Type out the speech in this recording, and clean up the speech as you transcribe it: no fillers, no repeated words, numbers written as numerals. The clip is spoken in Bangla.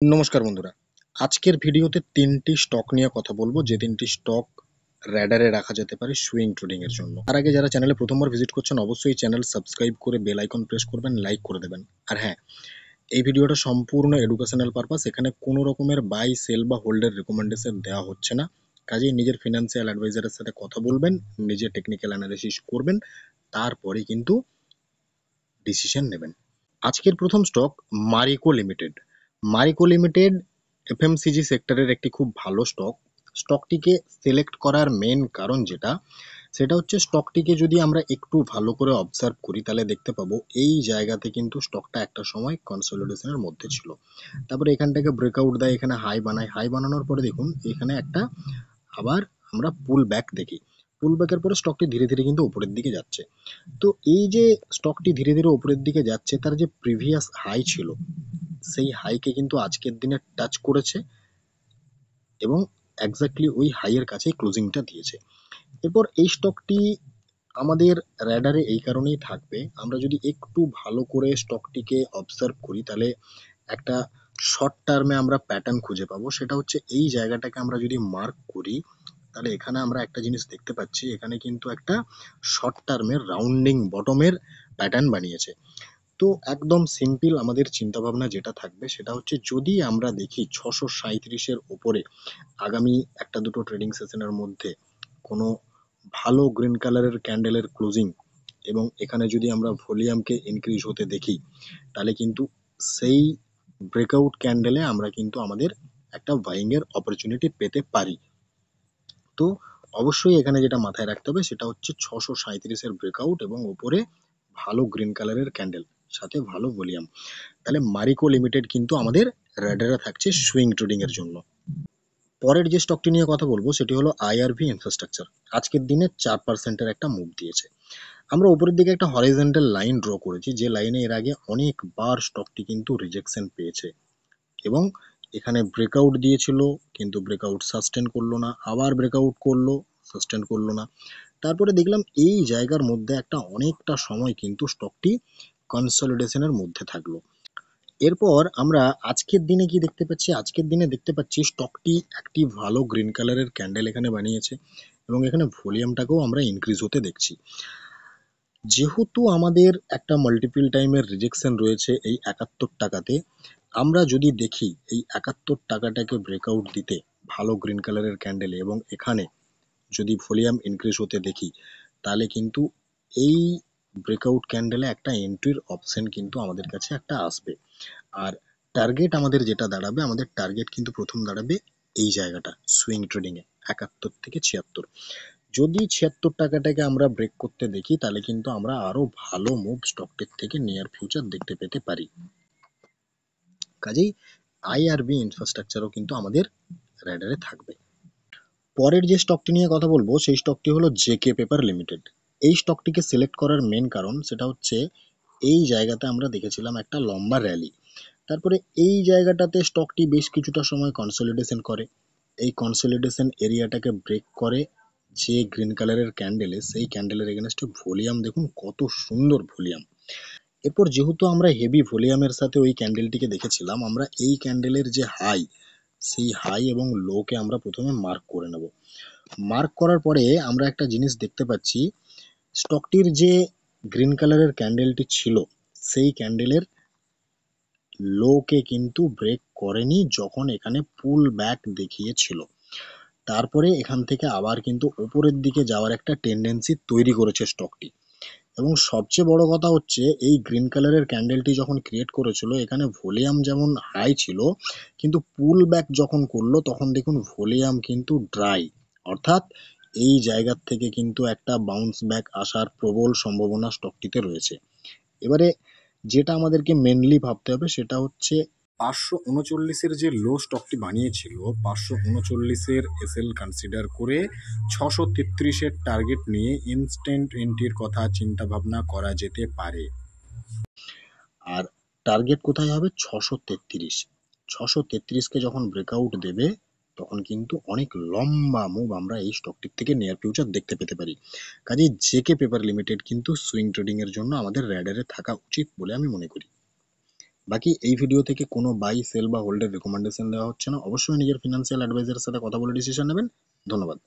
নমস্কার বন্ধুরা, আজকের ভিডিওতে ৩টি স্টক নিয়ে কথা বলবো, যে ৩টি স্টক র‍্যাডারে রাখা যেতে পারে সুইং ট্রেডিং এর জন্য। তার আগে যারা চ্যানেলে প্রথমবার ভিজিট করছেন অবশ্যই চ্যানেল সাবস্ক্রাইব করে বেল আইকন প্রেস করবেন, লাইক করে দেবেন। আর হ্যাঁ, এই ভিডিওটা সম্পূর্ণ এডুকেশনাল পারপাস, এখানে কোনো রকমের বাই সেল বা হোল্ডের রেকমেন্ডেশন দেওয়া হচ্ছে না। কাজেই নিজের ফিনান্সিয়াল অ্যাডভাইজারের সাথে কথা বলবেন, নিজে টেকনিক্যাল অ্যানালিসিস করবেন, তারপরে কিন্তু ডিসিশন নেবেন। আজকের প্রথম stock Mariko limited. Mariko limited FMCG সেক্টরের একটি খুব ভালো স্টক। স্টকটিকে সিলেক্ট করার মেন কারণ সেটা হচ্ছে স্টকটিকে যদি আমরা একটু ভালো করে অবজার্ভ করি তাহলে দেখতে পাবো এই জায়গাতে কিন্তু স্টকটা একটা সময় কনসলিডেশনের মধ্যে ছিল। তারপরে এখান থেকে ব্রেকআউট দেয়, এখানে হাই বানায়, হাই বানানোর পরে দেখুন এখানে একটা আবার আমরা পুল ব্যাক দেখি। পুল ব্যাকের পরে স্টকটি ধীরে ধীরে কিন্তু উপরের দিকে যাচ্ছে। তো এই যে স্টকটি ধীরে ধীরে উপরের দিকে যাচ্ছে, তার যে প্রিভিয়াস হাই ছিল সেই হাইকে কিন্তু আজকের দিনে টাচ করেছে এবং এক্স্যাক্টলি ওই হাইয়ের কাছেই ক্লোজিংটা দিয়েছে। এরপর এই স্টকটি আমাদের র্যাডারে এই কারণেই থাকবে, আমরা যদি একটু ভালো করে স্টকটিকে অবজার্ভ করি তাহলে একটা শর্ট টার্মে আমরা প্যাটার্ন খুঁজে পাবো। সেটা হচ্ছে এই জায়গাটাকে আমরা যদি মার্ক করি তাহলে এখানে আমরা একটা জিনিস দেখতে পাচ্ছি, এখানে কিন্তু একটা শর্ট টার্মের রাউন্ডিং বটমের প্যাটার্ন বানিয়েছে। তো একদম সিম্পল আমাদের চিন্তা ভাবনা যেটা থাকবে সেটা হচ্ছে, যদি আমরা দেখি 637-এর ওপরে আগামী একটা দুটো ট্রেডিং সেশনের মধ্যে কোনো ভালো গ্রিন কালারের ক্যান্ডেলের ক্লোজিং এবং এখানে যদি আমরা ভলিউমকে ইনক্রিজ হতে দেখি তাহলে কিন্তু সেই ব্রেকআউট ক্যান্ডেলে আমরা কিন্তু আমাদের একটা বাইং এর অপরচুনিটি পেতে পারি। তো অবশ্যই এখানে যেটা মাথায় রাখতে হবে সেটা হচ্ছে 637-এর ব্রেকআউট এবং ওপরে ভালো গ্রিন কালারের ক্যান্ডেল সাথে ভালো ভলিউম, তাহলে মারিকো লিমিটেড কিন্তু আমাদের র্যাডারে থাকছে সুইং ট্রেডিং এর জন্য। পরের যে স্টকটি নিয়ে কথা বলবো সেটি হলো আইআরভি ইনফ্রাস্ট্রাকচার। আজকের দিনে 4%-এর একটা মুভ দিয়েছে। আমরা উপরের দিকে একটা হরিজন্টাল লাইন ড্র করেছি, যে লাইনে এর আগে অনেকবার স্টকটি কিন্তু রিজেকশন পেয়েছে এবং এখানে ব্রেকআউট দিয়েছিল কিন্তু ব্রেকআউট সাস্টেন করলো না, আবার ব্রেকআউট করলো, সাস্টেন করলো না। তারপরে দেখলাম এই জায়গার মধ্যে একটা অনেকটা সময় কিন্তু স্টকটি কনসলিডেশনের মধ্যে থাকলো। এরপর আমরা আজকের দিনে কি দেখতে পাচ্ছি, আজকের দিনে দেখতে পাচ্ছি স্টকটি একটি ভালো গ্রিন কালারের ক্যান্ডেল এখানে বানিয়েছে এবং এখানে ভলিউমটাকেও আমরা ইনক্রিজ হতে দেখছি। যেহেতু আমাদের একটা মাল্টিপল টাইমের রিজেকশন রয়েছে এই 71 টাকাতে, আমরা যদি দেখি এই 71 টাকাটাকে ব্রেকআউট দিতে ভালো গ্রিন কালারের ক্যান্ডেলে এবং এখানে যদি ভলিউম ইনক্রিজ হতে দেখি তাহলে কিন্তু এই ব্রেকআউট ক্যান্ডেলে একটা এন্ট্রির অপশন কিন্তু আমাদের কাছে একটা আসবে। আর টার্গেট আমাদের যেটা দাঁড়াবে, আমাদের টার্গেট কিন্তু প্রথম দাঁড়াবে এই জায়গাটা সুইং ট্রেডিং এ 71 থেকে 76। যদি 76 টাকাটাকে আমরা ব্রেক করতে দেখি তাহলে কিন্তু আমরা আরো ভালো মুভ স্টকটির থেকে নিয়ার ফিউচার দেখতে পেতে পারি। কাজেই আইআরবি ইনফ্রাস্ট্রাকচারও কিন্তু আমাদের র্যাডারে থাকবে। পরের যে স্টকটি নিয়ে কথা বলবো সেই স্টকটি হলো জেকে পেপার লিমিটেড। এই স্টকটিকে সিলেক্ট করার মেন কারণ সেটা হচ্ছে এই জায়গাতে আমরা দেখেছিলাম একটা লম্বা র্যালি, তারপরে এই জায়গাটাতে স্টকটি বেশ কিছুটা সময় কনসলিডেশন করে, এই কনসলিডেশন এরিয়াটাকে ব্রেক করে যে গ্রিন কালারের ক্যান্ডেলে, সেই ক্যান্ডেলের এগেনস্টে ভলিউম দেখুন কত সুন্দর ভলিউম। এরপর যেহেতু আমরা হেভি ভলিউমের সাথে ওই ক্যান্ডেলটিকে দেখেছিলাম, আমরা এই ক্যান্ডেলের যে হাই সেই হাই এবং লোকে আমরা প্রথমে মার্ক করে নেব। মার্ক করার পরে আমরা একটা জিনিস দেখতে পাচ্ছি, স্টকটির যে গ্রিন কালারের ক্যান্ডেলটি ছিল সেই ক্যান্ডেলের লোকে কিন্তু ব্রেক করেনি যখন এখানে পুল ব্যাক দেখিয়েছিল। তারপরে এখান থেকে আবার কিন্তু উপরের দিকে যাওয়ার একটা টেন্ডেন্সি তৈরি করেছে স্টকটি। এবং সবচেয়ে বড় কথা হচ্ছে এই গ্রিন কালারের ক্যান্ডেলটি যখন ক্রিয়েট করেছিল এখানে ভলিউম যেমন হাই ছিল, কিন্তু পুল ব্যাক যখন করলো তখন দেখুন ভলিউম কিন্তু ড্রাই, অর্থাৎ এই জায়গার থেকে কিন্তু একটা বাউন্স ব্যাক আসার প্রবল সম্ভাবনা স্টকটিতে রয়েছে। এবারে যেটা আমাদেরকে মেনলি ভাবতে হবে সেটা হচ্ছে 539-এর যে লো স্টকটি বানিয়েছিল, 539-এর এসএল কনসিডার করে 633-এর টার্গেট নিয়ে ইনস্ট্যান্ট এন্ট্রির কথা চিন্তা ভাবনা করা যেতে পারে। আর টার্গেট কোথায় হবে? 633। 633-কে যখন ব্রেকআউট দেবে তখন কিন্তু অনেক লম্বা মুভ আমরা এই স্টকটির থেকে নিয়ার ফিউচার দেখতে পেতে পারি। কাজেই জেকে পেপার লিমিটেড কিন্তু সুইং ট্রেডিং এর জন্য আমাদের র্যাডারে থাকা উচিত বলে আমি মনে করি। বাকি এই ভিডিও থেকে কোনো বাই সেল বা হোল্ডের রেকমেন্ডেশন দেওয়া হচ্ছে না, অবশ্যই নিজের ফিনান্সিয়াল অ্যাডভাইজারের সাথে কথা বলে ডিসিশন নেবেন। ধন্যবাদ।